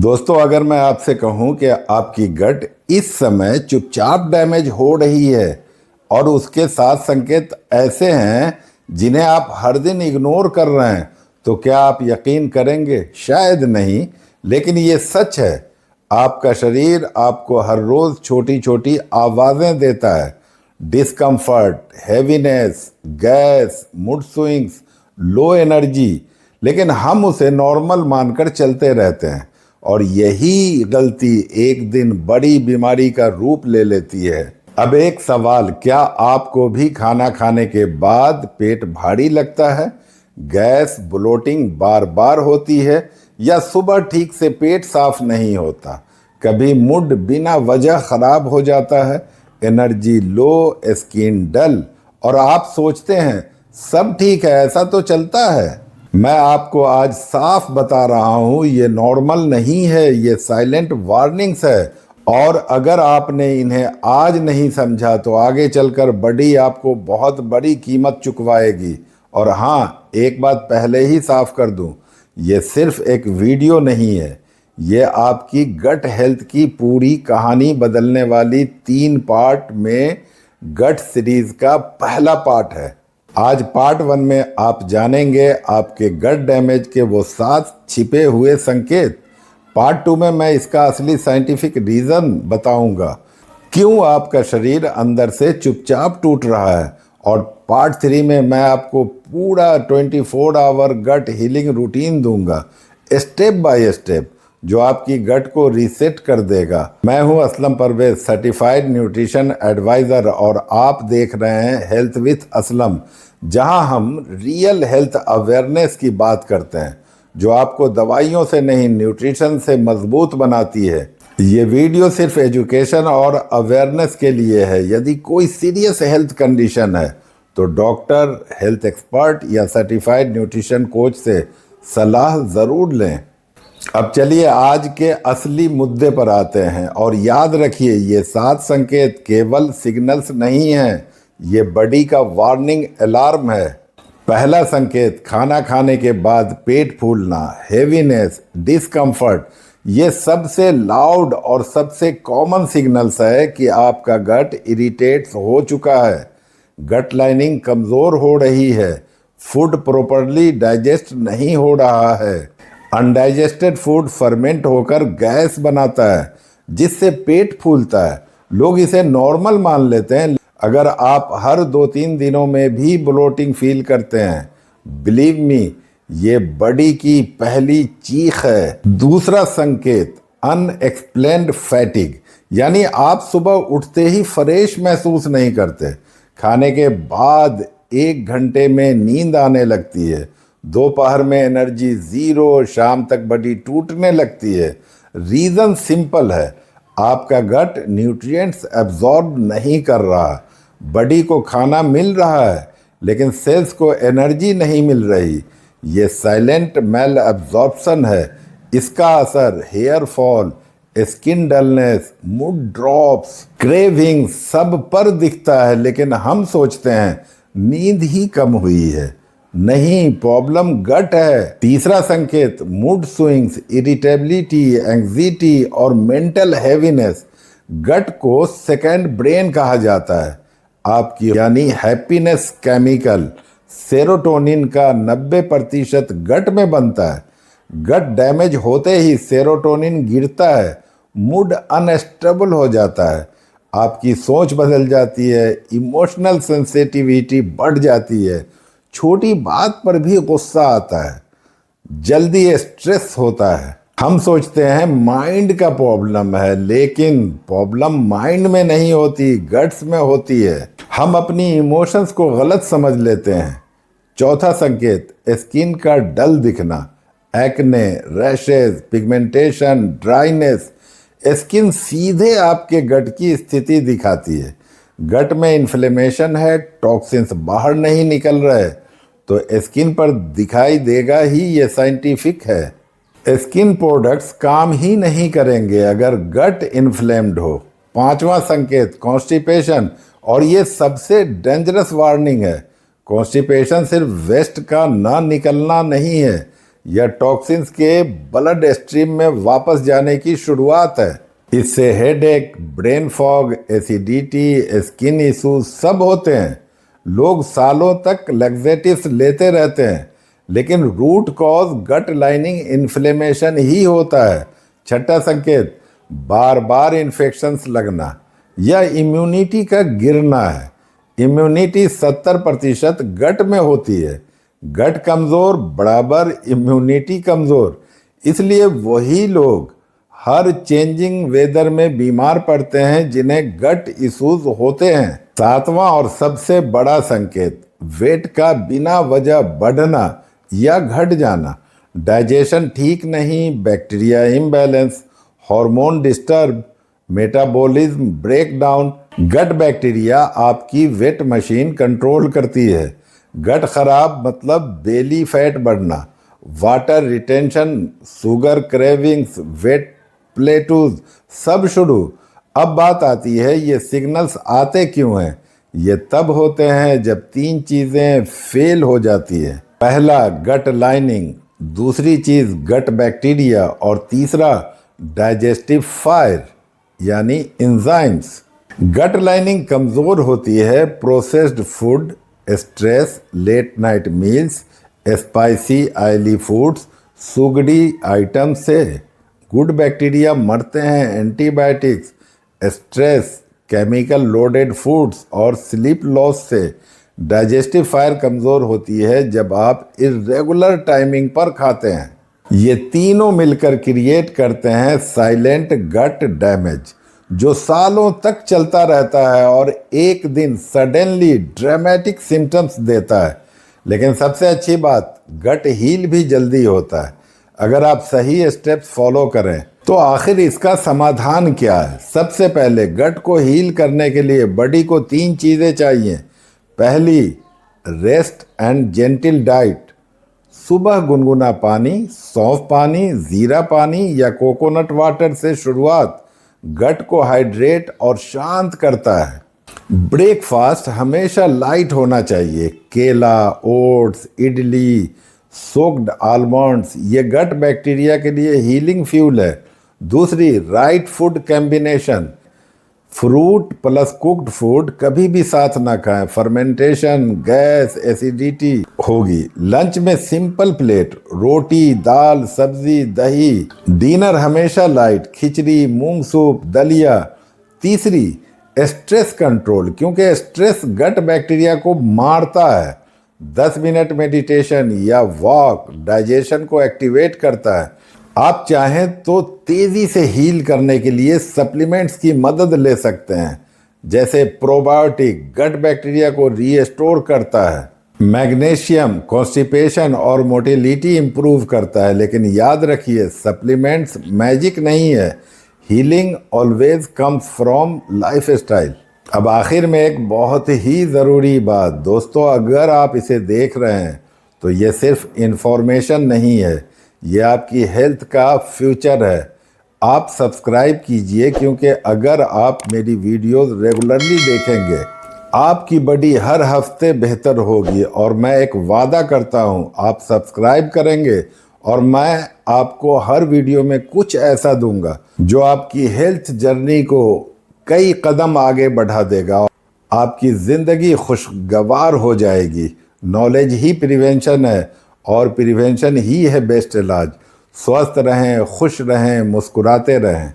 दोस्तों, अगर मैं आपसे कहूं कि आपकी गट इस समय चुपचाप डैमेज हो रही है और उसके सात संकेत ऐसे हैं जिन्हें आप हर दिन इग्नोर कर रहे हैं, तो क्या आप यकीन करेंगे? शायद नहीं, लेकिन ये सच है। आपका शरीर आपको हर रोज छोटी छोटी आवाजें देता है। Discomfort, heaviness, gas, mood swings, low energy, लेकिन हम उसे नॉर्मल मानकर चलते रहते हैं और यही गलती एक दिन बड़ी बीमारी का रूप ले लेती है। अब एक सवाल, क्या आपको भी खाना खाने के बाद पेट भारी लगता है? गैस, ब्लोटिंग बार बार होती है या सुबह ठीक से पेट साफ नहीं होता? कभी मूड बिना वजह खराब हो जाता है, एनर्जी लो, स्किन डल, और आप सोचते हैं सब ठीक है, ऐसा तो चलता है। मैं आपको आज साफ बता रहा हूं, ये नॉर्मल नहीं है, ये साइलेंट वार्निंग्स है। और अगर आपने इन्हें आज नहीं समझा तो आगे चलकर बॉडी आपको बहुत बड़ी कीमत चुकवाएगी। और हाँ, एक बात पहले ही साफ कर दूं, ये सिर्फ एक वीडियो नहीं है, ये आपकी गट हेल्थ की पूरी कहानी बदलने वाली 3 पार्ट में गट सीरीज का पहला पार्ट है। आज पार्ट 1 में आप जानेंगे आपके गट डैमेज के वो 7 छिपे हुए संकेत। पार्ट 2 में मैं इसका असली साइंटिफिक रीज़न बताऊंगा, क्यों आपका शरीर अंदर से चुपचाप टूट रहा है। और पार्ट 3 में मैं आपको पूरा 24 आवर गट हीलिंग रूटीन दूंगा, स्टेप बाय स्टेप, जो आपकी गट को रीसेट कर देगा। मैं हूं Aslam Parvez, certified nutrition adviser, और आप देख रहे हैं हेल्थ विथ असलम, जहां हम रियल हेल्थ अवेयरनेस की बात करते हैं, जो आपको दवाइयों से नहीं, न्यूट्रिशन से मजबूत बनाती है। ये वीडियो सिर्फ एजुकेशन और अवेयरनेस के लिए है। यदि कोई सीरियस हेल्थ कंडीशन है तो डॉक्टर, हेल्थ एक्सपर्ट या सर्टिफाइड न्यूट्रिशन कोच से सलाह ज़रूर लें। अब चलिए आज के असली मुद्दे पर आते हैं, और याद रखिए, ये 7 संकेत केवल सिग्नल्स नहीं हैं, ये बॉडी का वार्निंग अलार्म है। पहला संकेत, खाना खाने के बाद पेट फूलना, हेवीनेस, डिस्कम्फर्ट। ये सबसे लाउड और सबसे कॉमन सिग्नल्स है कि आपका गट इरिटेट्स हो चुका है, गट लाइनिंग कमज़ोर हो रही है, फूड प्रॉपरली डाइजेस्ट नहीं हो रहा है। अनडाइजेस्टेड फूड फर्मेंट होकर गैस बनाता है, जिससे पेट फूलता है। लोग इसे नॉर्मल मान लेते हैं। अगर आप हर 2-3 दिनों में भी ब्लोटिंग फील करते हैं, बिलीव मी, ये बॉडी की पहली चीख है। दूसरा संकेत, अनएक्सप्लेन्ड फैटिग, यानी आप सुबह उठते ही फ्रेश महसूस नहीं करते, खाने के बाद 1 घंटे में नींद आने लगती है, दोपहर में एनर्जी ज़ीरो, शाम तक बॉडी टूटने लगती है। रीज़न सिंपल है, आपका गट न्यूट्रिएंट्स एब्जॉर्ब नहीं कर रहा। बॉडी को खाना मिल रहा है, लेकिन सेल्स को एनर्जी नहीं मिल रही। ये साइलेंट मेल एब्जॉर्प्शन है। इसका असर hair fall, skin dullness, mood drops, craving सब पर दिखता है। लेकिन हम सोचते हैं नींद ही कम हुई है। नहीं, प्रॉब्लम गट है। तीसरा संकेत, मूड स्विंग्स, इरिटेबिलिटी, एंग्जाइटी और मेंटल हैवीनेस। गट को सेकंड ब्रेन कहा जाता है। आपकी यानी हैप्पीनेस केमिकल सेरोटोनिन का 90% गट में बनता है। गट डैमेज होते ही सेरोटोनिन गिरता है, मूड अनस्टेबल हो जाता है, आपकी सोच बदल जाती है, इमोशनल सेंसिटिविटी बढ़ जाती है, छोटी बात पर भी गुस्सा आता है, जल्दी स्ट्रेस होता है। हम सोचते हैं माइंड का प्रॉब्लम है, लेकिन प्रॉब्लम माइंड में नहीं होती, गट्स में होती है। हम अपनी इमोशंस को गलत समझ लेते हैं। चौथा संकेत, स्किन का डल दिखना, acne, rashes, pigmentation, dryness. Skin सीधे आपके गट की स्थिति दिखाती है। गट में इन्फ्लेमेशन है, टॉक्सिन्स बाहर नहीं निकल रहे, तो स्किन पर दिखाई देगा ही। ये साइंटिफिक है। स्किन प्रोडक्ट्स काम ही नहीं करेंगे अगर गट इन्फ्लेम्ड हो। पांचवा संकेत, कॉन्स्टिपेशन, और ये सबसे डेंजरस वार्निंग है। कॉन्स्टिपेशन सिर्फ वेस्ट का ना निकलना नहीं है, या टॉक्सिन्स के ब्लड स्ट्रीम में वापस जाने की शुरुआत है। इससे headache, brain fog, acidity, skin issues सब होते हैं। लोग सालों तक लैक्सेटिव्स लेते रहते हैं, लेकिन रूट कॉज गट लाइनिंग इन्फ्लेमेशन ही होता है। छठा संकेत, बार बार इन्फेक्शंस लगना या इम्यूनिटी का गिरना है। इम्यूनिटी 70% गट में होती है। गट कमज़ोर बराबर इम्यूनिटी कमज़ोर, इसलिए वही लोग हर चेंजिंग वेदर में बीमार पड़ते हैं जिन्हें गट इश्यूज होते हैं। सातवां और सबसे बड़ा संकेत, वेट का बिना वजह बढ़ना या घट जाना। डाइजेशन ठीक नहीं, bacteria imbalance, hormone disturb, metabolism breakdown. Gut bacteria आपकी वेट मशीन कंट्रोल करती है। गट खराब मतलब बेली फैट बढ़ना, water retention, sugar cravings, weight plateaus सब शुरू। अब बात आती है ये सिग्नल्स आते क्यों हैं। ये तब होते हैं जब 3 चीज़ें फेल हो जाती है। पहला गट लाइनिंग, दूसरी चीज़ गट बैक्टीरिया और तीसरा डाइजेस्टिव फायर यानी एंजाइम्स। गट लाइनिंग कमज़ोर होती है processed food, stress, late night meals, spicy oily foods, sugary item से। गुड बैक्टीरिया मरते हैं antibiotics, stress, chemical loaded foods और स्लीप लॉस से। डाइजेस्टिव फायर कमज़ोर होती है जब आप इर्रेगुलर टाइमिंग पर खाते हैं। ये तीनों मिलकर क्रिएट करते हैं साइलेंट गट डैमेज, जो सालों तक चलता रहता है और एक दिन सडनली ड्रामेटिक सिम्टम्स देता है। लेकिन सबसे अच्छी बात, गट हील भी जल्दी होता है अगर आप सही स्टेप्स फॉलो करें। तो आखिर इसका समाधान क्या है? सबसे पहले गट को हील करने के लिए बॉडी को 3 चीज़ें चाहिए। पहली, रेस्ट एंड जेंटिल डाइट। सुबह गुनगुना पानी, सौंफ पानी, जीरा पानी या कोकोनट वाटर से शुरुआत गट को हाइड्रेट और शांत करता है। ब्रेकफास्ट हमेशा लाइट होना चाहिए। केला, ओट्स, इडली, सोक्ड आलमंड्स, ये गट बैक्टीरिया के लिए हीलिंग फ्यूल है। दूसरी, right food combination, fruit plus cooked food कभी भी साथ ना खाएं, फर्मेंटेशन, गैस, एसिडिटी होगी। लंच में सिंपल प्लेट, रोटी, दाल, सब्जी, दही। डिनर हमेशा लाइट, खिचड़ी, मूंग सूप, दलिया। तीसरी, स्ट्रेस कंट्रोल, क्योंकि स्ट्रेस गट बैक्टीरिया को मारता है। 10 मिनट मेडिटेशन या वॉक डाइजेशन को एक्टिवेट करता है। आप चाहें तो तेज़ी से हील करने के लिए सप्लीमेंट्स की मदद ले सकते हैं, जैसे प्रोबायोटिक गट बैक्टीरिया को रीस्टोर करता है। मैग्नीशियम कॉन्स्टिपेशन और मोटिलिटी इंप्रूव करता है। लेकिन याद रखिए, सप्लीमेंट्स मैजिक नहीं है। Healing always comes from lifestyle. अब आखिर में एक बहुत ही ज़रूरी बात दोस्तों, अगर आप इसे देख रहे हैं तो ये सिर्फ इन्फॉर्मेशन नहीं है, ये आपकी हेल्थ का फ्यूचर है। आप सब्सक्राइब कीजिए, क्योंकि अगर आप मेरी वीडियोस रेगुलरली देखेंगे आपकी बॉडी हर हफ्ते बेहतर होगी। और मैं एक वादा करता हूँ, आप सब्सक्राइब करेंगे और मैं आपको हर वीडियो में कुछ ऐसा दूंगा जो आपकी हेल्थ जर्नी को कई कदम आगे बढ़ा देगा। आपकी ज़िंदगी खुशगवार हो जाएगी। नॉलेज ही प्रिवेंशन है और प्रिवेंशन ही है बेस्ट इलाज। स्वस्थ रहें, खुश रहें, मुस्कुराते रहें।